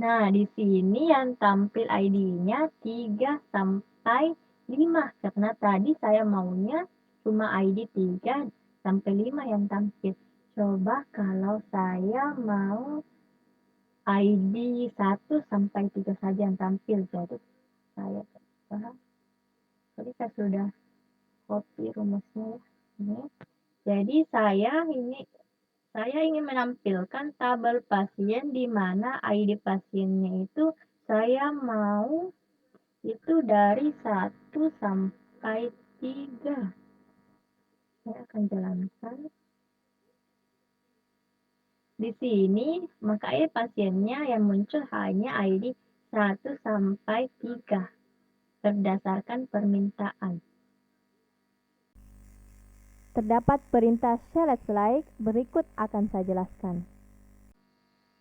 Nah, di sini yang tampil ID-nya 3 sampai 5. Karena tadi saya maunya cuma ID 3 sampai 5 yang tampil. Coba kalau saya mau ID 1 sampai 3 saja yang tampil. Jadi saya coba. Tadi saya sudah copy rumusnya ya. Ini. Jadi saya ingin menampilkan tabel pasien di mana ID pasiennya itu saya mau itu dari 1 sampai 3. Saya akan jalankan. Di sini maka pasiennya yang muncul hanya ID 1 sampai 3 berdasarkan permintaan. Terdapat perintah select slide, berikut akan saya jelaskan.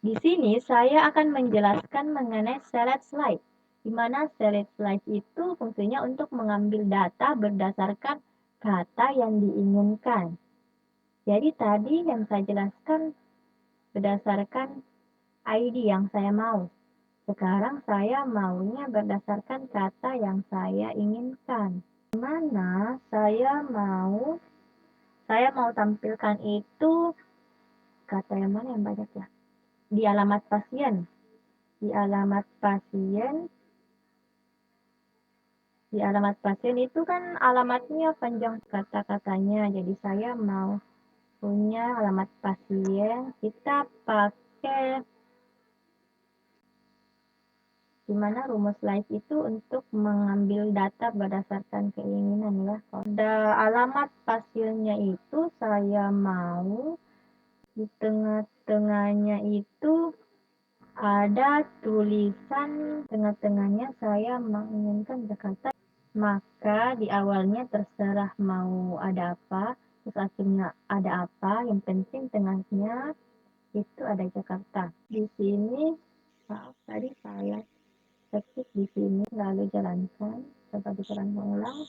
Di sini saya akan menjelaskan mengenai select slide, di mana select slide itu fungsinya untuk mengambil data berdasarkan kata yang diinginkan. Jadi tadi yang saya jelaskan berdasarkan ID yang saya mau. Sekarang saya maunya berdasarkan kata yang saya inginkan. Dimana saya mau tampilkan itu kata yang mana yang banyak ya? Di alamat pasien. Di alamat pasien itu kan alamatnya panjang kata-katanya. Jadi saya mau punya alamat pasien. Kita pakai dimana rumus slide itu untuk mengambil data berdasarkan keinginan ya. Pada alamat pasiennya itu saya mau di tengah-tengahnya itu ada tulisan, tengah-tengahnya saya menginginkan Jakarta, maka di awalnya terserah mau ada apa, terus akhirnya ada apa, yang penting tengahnya itu ada Jakarta. Di sini tadi saya ketik di sini lalu jalankan, coba dijalankan ulang.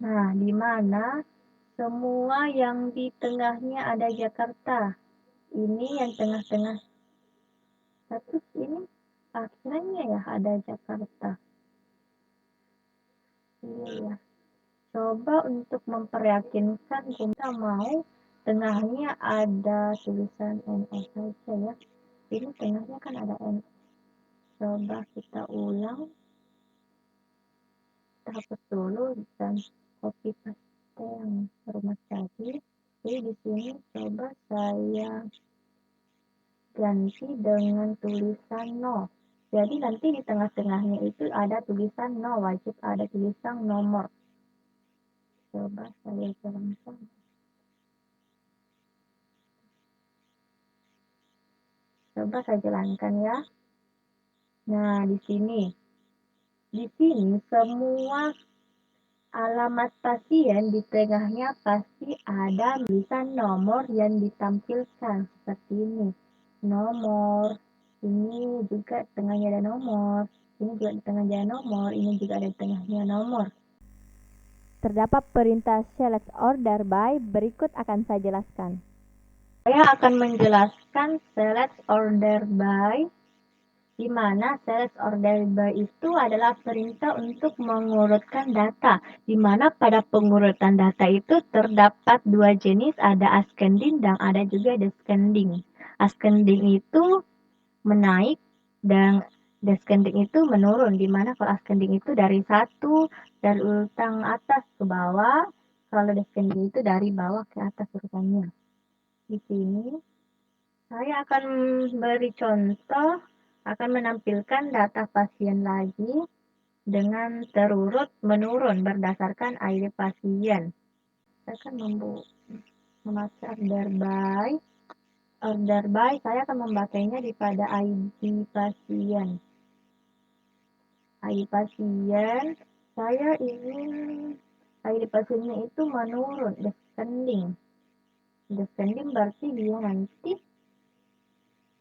Nah, di mana semua yang di tengahnya ada Jakarta. Ini yang tengah-tengah. Tapi ini akhirnya ya ada Jakarta. Iya ya. Coba untuk memperyakinkan kita mau tengahnya ada tulisan NO saja ya. Ini tengahnya kan ada NO. Coba kita ulang. Kita hapus dulu dan copy paste yang rumus tadi. Jadi di sini coba saya ganti dengan tulisan 0. Jadi nanti di tengah-tengahnya itu ada tulisan 0, wajib ada tulisan nomor. Coba saya jalankan. Coba saya jalankan ya. Nah, di sini semua alamat pasien di tengahnya pasti ada tulisan nomor yang ditampilkan seperti ini. Nomor, ini juga tengahnya ada nomor, ini juga di tengahnya ada nomor, ini juga ada di tengahnya nomor. Terdapat perintah select order by, berikut akan saya jelaskan. Saya akan menjelaskan select order by, di mana select order by itu adalah perintah untuk mengurutkan data, di mana pada pengurutan data itu terdapat dua jenis, ada ascending dan ada juga descending. Ascending itu menaik dan descending itu menurun, di mana kalau ascending itu dari urutan atas ke bawah, kalau descending itu dari bawah ke atas urutannya. Di sini saya akan beri contoh, akan menampilkan data pasien lagi dengan terurut menurun berdasarkan ID pasien. Saya akan memakai order by, saya akan membacanya pada ID pasien. ID pasien, saya ingin ID pasiennya itu menurun, descending. Descending berarti dia nanti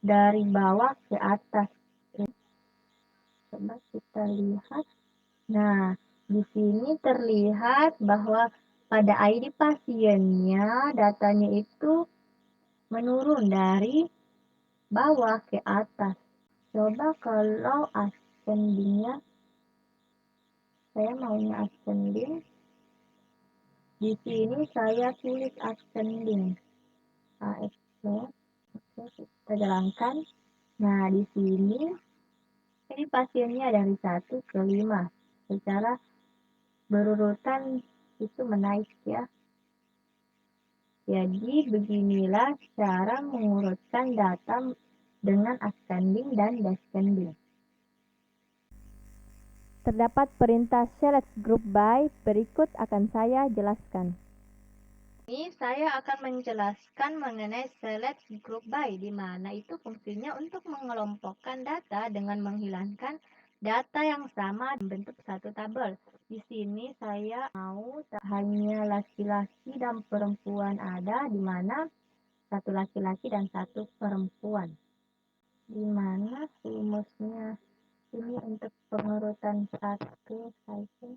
dari bawah ke atas. Coba kita lihat. Nah, di sini terlihat bahwa pada ID pasiennya datanya itu menurun dari bawah ke atas. Coba kalau ascendingnya, saya maunya ascending. Di sini saya tulis ascending. ASC. Oke, kita jalankan. Nah, di sini ini pasiennya dari 1 ke 5. Secara berurutan itu menaik ya. Jadi beginilah cara mengurutkan data dengan ascending dan descending. Terdapat perintah select group by, berikut akan saya jelaskan. Ini saya akan menjelaskan mengenai select group by, di mana itu fungsinya untuk mengelompokkan data dengan menghilangkan data yang sama membentuk satu tabel. Di sini saya mau hanya laki-laki dan perempuan ada, di mana satu laki-laki dan satu perempuan. Di mana rumusnya ini untuk pengurutan satu saja.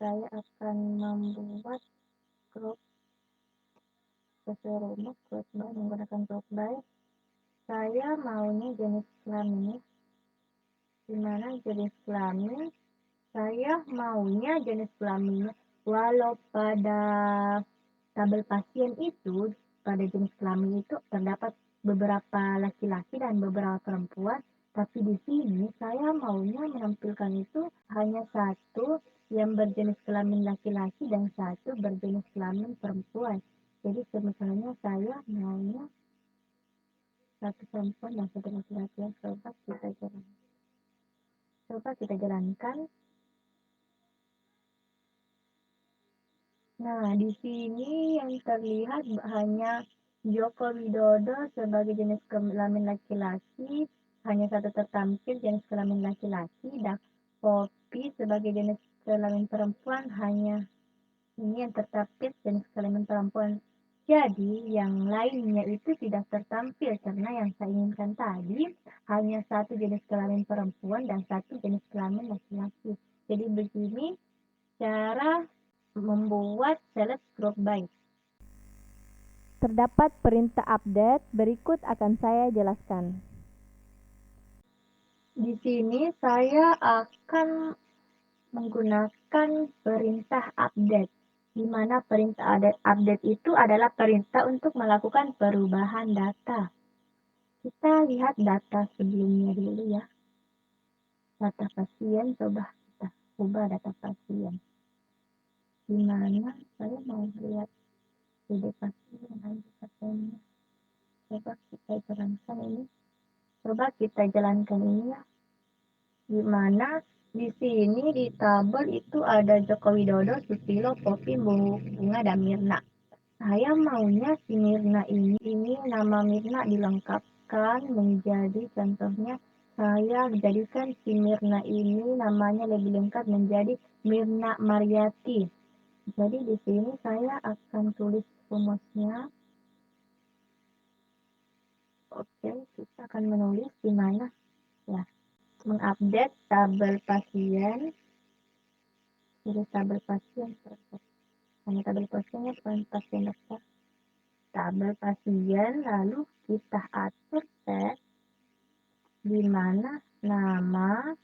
Saya akan membuat grup sesuai rumus group by menggunakan group by. Saya maunya jenis kelamin, di mana jenis kelamin saya maunya jenis kelaminnya walau pada tabel pasien itu pada jenis kelamin itu terdapat beberapa laki-laki dan beberapa perempuan, tapi di sini saya maunya menampilkan itu hanya satu yang berjenis kelamin laki-laki dan satu berjenis kelamin perempuan. Jadi misalnya saya maunya satu perempuan dan satu laki-laki. Coba kita jalankan. Nah, di sini yang terlihat hanya Joko Widodo sebagai jenis kelamin laki-laki, hanya satu tertampil jenis kelamin laki-laki, dan Poppy sebagai jenis kelamin perempuan hanya ini yang tertampil jenis kelamin perempuan. Jadi, yang lainnya itu tidak tertampil karena yang saya inginkan tadi hanya satu jenis kelamin perempuan dan satu jenis kelamin laki-laki. Jadi begini cara membuat select group by. Terdapat perintah update, berikut akan saya jelaskan. Di sini saya akan menggunakan perintah update, di mana perintah update itu adalah perintah untuk melakukan perubahan data. Kita lihat data sebelumnya dulu ya. Data pasien, coba kita ubah data pasien. Di mana saya mau lihat ID pasien, ID pasiennya. Coba kita jalankan ini. Ya. Di mana di sini di tabel itu ada Joko Widodo, Susilo, Poppy, Bunga, dan Mirna. Saya maunya si Mirna ini nama Mirna dilengkapkan menjadi contohnya saya jadikan si Mirna ini namanya lebih lengkap menjadi Mirna Mariati. Jadi di sini saya akan tulis rumusnya. Oke, kita akan menulis di mana ya, mengupdate tabel pasien. Jadi tabel pasien hanya tabel pasiennya bukan pasien dokter. Tabel pasien lalu kita atur teks di mana nama.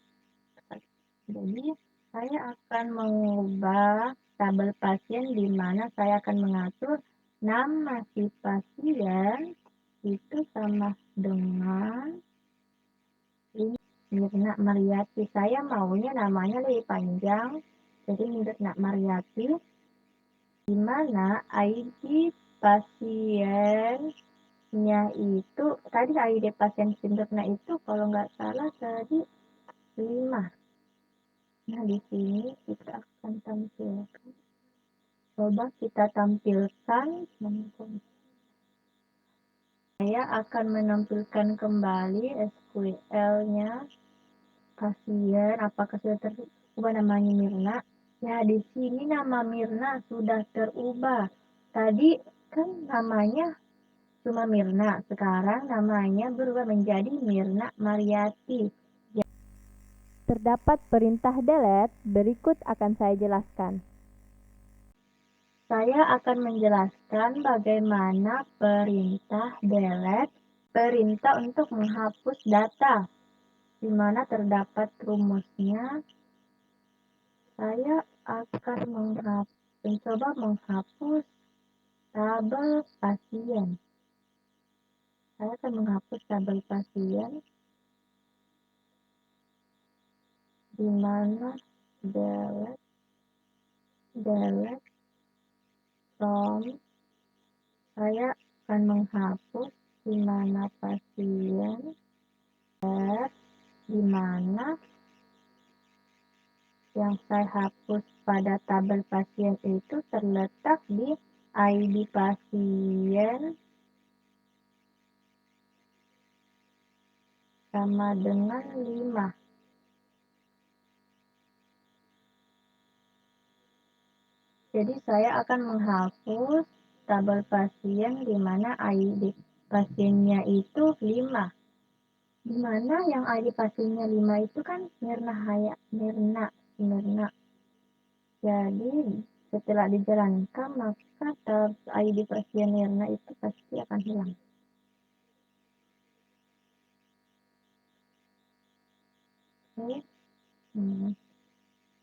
Jadi saya akan mengubah tabel pasien di mana saya akan mengatur nama si pasien itu sama dengan ini Mirna Mariati. Saya maunya namanya lebih panjang, jadi Mirna Mariati, di mana ID pasiennya itu tadi ID pasien Mirna itu kalau nggak salah tadi 5. Nah, di sini kita akan tampilkan. Coba kita tampilkan. Saya akan menampilkan kembali SQL-nya pasien. Apakah sudah terubah namanya Mirna? Ya, di sini nama Mirna sudah terubah. Tadi kan namanya cuma Mirna. Sekarang namanya berubah menjadi Mirna Mariati. Terdapat perintah delete, berikut akan saya jelaskan. Saya akan menjelaskan bagaimana perintah delete, perintah untuk menghapus data, di mana terdapat rumusnya. Saya akan mencoba menghapus tabel pasien. Saya akan menghapus tabel pasien, di mana delete from. Saya akan menghapus di mana pasien, di mana yang saya hapus pada tabel pasien itu terletak di ID pasien sama dengan 5. Jadi saya akan menghapus tabel pasien di mana ID pasiennya itu 5. Di mana yang ID pasiennya 5 itu kan Mirna. Jadi setelah dijalankan maka ID pasien Mirna itu pasti akan hilang. Oke.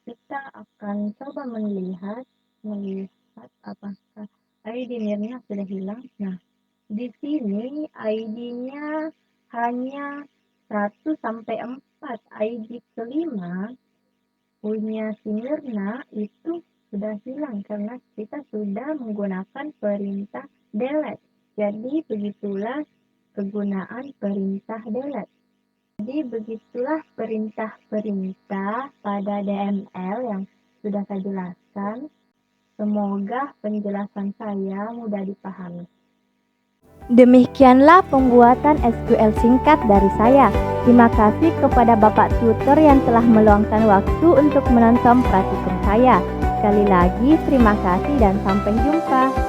Kita akan coba melihat apakah ID Mirna sudah hilang. Nah, di sini ID-nya hanya 1 sampai 4. ID kelima punya si Mirna itu sudah hilang karena kita sudah menggunakan perintah delete. Jadi begitulah kegunaan perintah delete. Jadi begitulah perintah-perintah pada DML yang sudah saya jelaskan. Semoga penjelasan saya mudah dipahami. Demikianlah pembuatan SQL singkat dari saya. Terima kasih kepada Bapak Tutor yang telah meluangkan waktu untuk menonton praktikum saya. Sekali lagi terima kasih dan sampai jumpa.